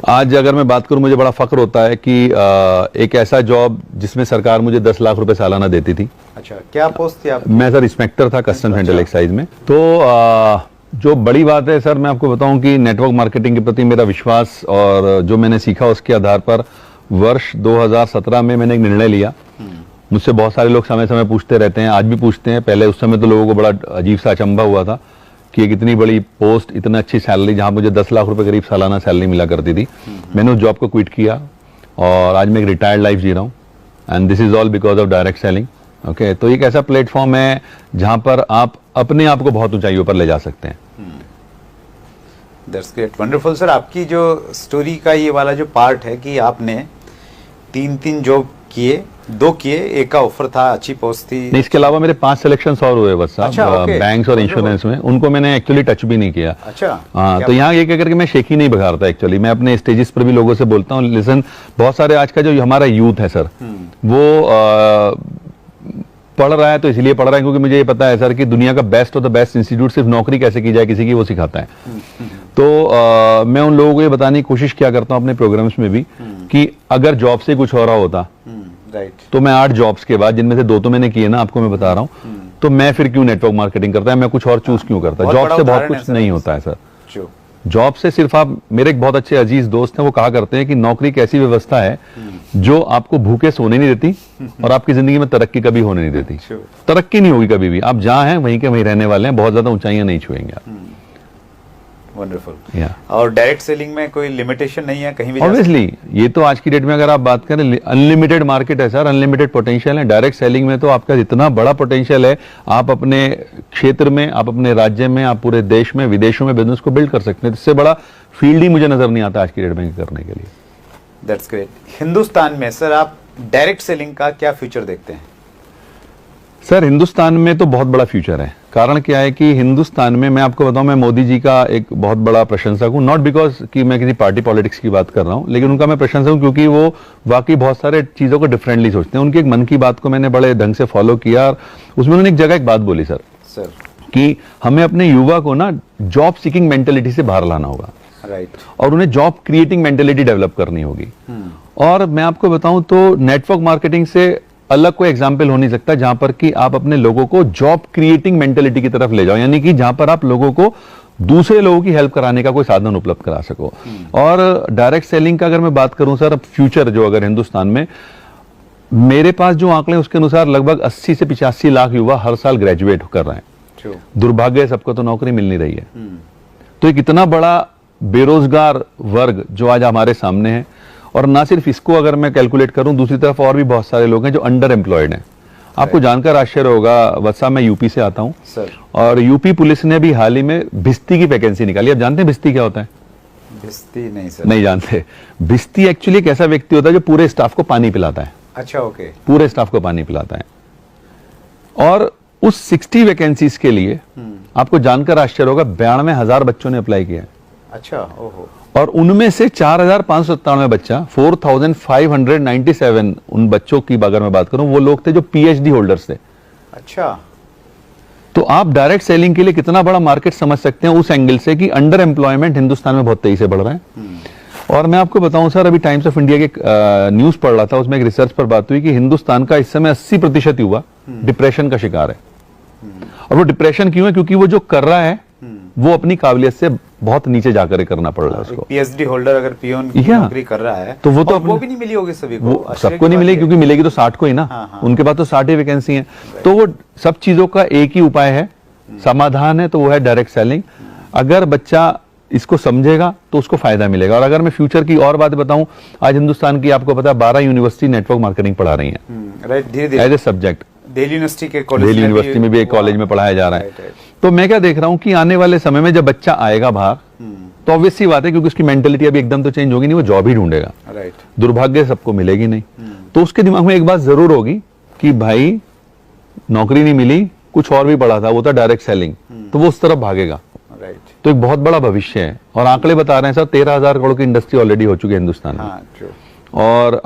आज अगर मैं बात करूं, मुझे बड़ा फख्र होता है कि एक ऐसा जॉब जिसमें सरकार मुझे 10 लाख रुपए सालाना देती थी। अच्छा, क्या पोस्ट थी आप? मैं सर इंस्पेक्टर था कस्टम सेंट्रल एक्साइज में। तो जो बड़ी बात है सर, मैं आपको बताऊं कि नेटवर्क मार्केटिंग के प्रति मेरा विश्वास और जो मैंने सीखा उसके आधार पर वर्ष 2017 में मैंने एक निर्णय लिया। मुझसे बहुत सारे लोग समय समय पूछते रहते हैं, आज भी पूछते हैं। पहले उस समय तो लोगों को बड़ा अजीब सा अचंभा हुआ था कि एक इतनी बड़ी पोस्ट, इतना अच्छी सैलरी, जहां मुझे 10 लाख रुपए करीब सालाना सैलरी मिला करती थी। मैंने उस जॉब को क्विट किया और आज मैं एक रिटायर्ड लाइफ जी रहा हूँ, and this is all because of direct selling. Okay, तो एक ऐसा प्लेटफॉर्म है जहां पर आप अपने आप को बहुत ऊंचाइयों पर ले जा सकते हैं। That's great, wonderful sir. आपकी जो स्टोरी का ये वाला जो पार्ट है कि आपने तीन जॉब किए, 2 किए, एक का ऑफर था, अच्छी पोस्ट थी। नहीं, इसके अलावा मेरे 5 सिलेक्शंस और हुए बस साहब। अच्छा, okay. बैंक्स और इंश्योरेंस में, उनको मैंने एक्चुअली टच भी नहीं किया। अच्छा, हाँ, तो यहाँ ये कह करके मैं शेखी नहीं बघारता। एक्चुअली मैं अपने स्टेजेस पर भी लोगों से बोलता हूँ, लिसन, बहुत सारे आज का जो हमारा यूथ है सर, वो पढ़ रहा है तो इसलिए पढ़ रहा है क्योंकि मुझे ये पता है सर कि दुनिया का best of the best institute सिर्फ नौकरी कैसे की जाए किसी की, वो सिखाता है। तो मैं उन लोगों को ये बताने की कोशिश किया करता हूँ अपने प्रोग्राम्स में भी कि अगर जॉब से कुछ हो रहा होता तो मैं 8 जॉब्स के बाद, जिनमें से 2 तो मैंने किए ना, आपको मैं बता रहा हूँ, तो मैं फिर क्यों नेटवर्क मार्केटिंग करता है, मैं कुछ और चूज क्यों करता है। जॉब से बहुत कुछ नहीं होता है सर। जॉब से सिर्फ आप, मेरे एक बहुत अच्छे अजीज दोस्त हैं, वो कहा करते हैं कि नौकरी एक ऐसी व्यवस्था है जो आपको भूखे सोने नहीं देती और आपकी जिंदगी में तरक्की कभी होने नहीं देती। तरक्की नहीं होगी कभी भी, आप जहां हैं वहीं के वहीं रहने वाले हैं, बहुत ज्यादा ऊंचाइयां नहीं छुएंगे आप। वंडरफुल। और डायरेक्ट सेलिंग में कोई लिमिटेशन नहीं है, कहीं भी ऑब्वियसली ये तो आज की डेट में अगर आप बात करें, अनलिमिटेड मार्केट है सर, अनलिमिटेड पोटेंशियल है। डायरेक्ट सेलिंग में तो आपका इतना बड़ा पोटेंशियल है, आप अपने क्षेत्र में, आप अपने राज्य में, आप पूरे देश में, विदेशों में बिजनेस को बिल्ड कर सकते हैं। इससे बड़ा फील्ड ही मुझे नजर नहीं आता आज की डेट में करने के लिए। That's great. हिंदुस्तान में सर आप डायरेक्ट सेलिंग का क्या फ्यूचर देखते हैं? सर हिंदुस्तान में तो बहुत बड़ा फ्यूचर है। कारण क्या है कि हिंदुस्तान में, मैं आपको बताऊं, मैं मोदी जी का एक बहुत बड़ा प्रशंसक हूं। नॉट बिकॉज कि मैं किसी पार्टी पॉलिटिक्स की बात कर रहा हूं, लेकिन उनका मैं प्रशंसक हूं क्योंकि वो वाकई बहुत सारे चीजों को डिफरेंटली सोचते हैं। उनकी एक मन की बात को मैंने बड़े ढंग से फॉलो किया और उसमें उन्होंने एक जगह एक बात बोली सर कि हमें अपने युवा को ना जॉब सीकिंग मेंटेलिटी से बाहर लाना होगा, राइट, और उन्हें जॉब क्रिएटिंग मेंटेलिटी डेवलप करनी होगी। और मैं आपको बताऊं तो नेटवर्क मार्केटिंग से अलग कोई एग्जाम्पल हो नहीं सकता जहां पर कि आप अपने लोगों को जॉब क्रिएटिंग मेंटेलिटी की तरफ ले जाओ, यानी कि जहां पर आप लोगों को दूसरे लोगों की हेल्प कराने का कोई साधन उपलब्ध करा सको। और डायरेक्ट सेलिंग का अगर मैं बात करूं सर, फ्यूचर जो अगर हिंदुस्तान में, मेरे पास जो आंकड़े उसके अनुसार लगभग 80 से 85 लाख युवा हर साल ग्रेजुएट कर रहे हैं। दुर्भाग्य सबको तो नौकरी मिल नहीं रही है। तो एक इतना बड़ा बेरोजगार वर्ग जो आज हमारे सामने है, और ना सिर्फ इसको अगर मैं कैलकुलेट करूं, दूसरी तरफ और भी बहुत सारे लोग हैं जो अंडर एम्प्लॉयड हैं। आपको जानकर आश्चर्य होगा वत्सा, मैं यूपी से आता हूं सर, और यूपी पुलिस ने भी हाल ही में भिस्ती की वैकेंसी निकाली। आप जानते हैं भिस्ती क्या होता है? भिस्ती नहीं सर। नहीं जानते। भिस्ती एक्चुअली एक ऐसा व्यक्ति होता है जो पूरे स्टाफ को पानी पिलाता है। अच्छा, ओके। पूरे स्टाफ को पानी पिलाता है। और उस 60 वैकेंसीज के लिए आपको जानकर आश्चर्य होगा 92,000 बच्चों ने अप्लाई किया है। अच्छा, ओहो। और उनमें से 4,597 बच्चा, 4,597 उन बच्चों की अगर मैं बात करूं, वो लोग थे जो पीएचडी होल्डर्स थे। अच्छा, तो आप डायरेक्ट सेलिंग के लिए कितना बड़ा मार्केट समझ सकते हैं उस एंगल से कि अंडर एम्प्लॉयमेंट हिंदुस्तान में बहुत तेजी से बढ़ रहा है। और मैं आपको बताऊं सर, अभी टाइम्स ऑफ इंडिया के न्यूज पढ़ रहा था, उसमें एक रिसर्च पर बात हुई कि हिंदुस्तान का इस समय 80% युवा डिप्रेशन का शिकार है। और वो डिप्रेशन क्यों है? क्योंकि वो जो कर रहा है वो अपनी काबिलियत से बहुत नीचे जाकर करना पड़ रहा है उसको। पीएचडी होल्डर अगर पियोन की नौकरी कर रहा है तो वो भी नहीं मिली होगी सभी को, सबको नहीं मिलेगी, क्योंकि मिलेगी तो 60 को ही ना। उनके पास तो 60 ही वैकेंसी है। तो वो सब चीजों का एक ही उपाय है, समाधान है, तो वो है डायरेक्ट सेलिंग। अगर बच्चा इसको समझेगा तो उसको फायदा मिलेगा। और अगर मैं फ्यूचर की और बात बताऊं, आज हिंदुस्तान की आपको पता है 12 यूनिवर्सिटी नेटवर्क मार्केटिंग पढ़ा रही है as a subject. Delhi University में भी एक कॉलेज में पढ़ाया जा रहा है। तो मैं क्या देख रहा हूं कि आने वाले समय में जब बच्चा आएगा बाहर, तो ऑब्वियस सी बात है क्योंकि उसकी मेंटेलिटी अभी एकदम तो चेंज होगी नहीं, वो जॉब ही ढूंढेगा। दुर्भाग्य सबको मिलेगी नहीं। तो उसके दिमाग में एक बात जरूर होगी कि भाई नौकरी नहीं मिली, कुछ और भी पढ़ा था, वो था डायरेक्ट सेलिंग, तो वो उस तरफ भागेगा। तो एक बहुत बड़ा भविष्य है। और आंकड़े बता रहे हैं सर, 13,000 करोड़ की इंडस्ट्री ऑलरेडी हो चुकी है हिंदुस्तान में। और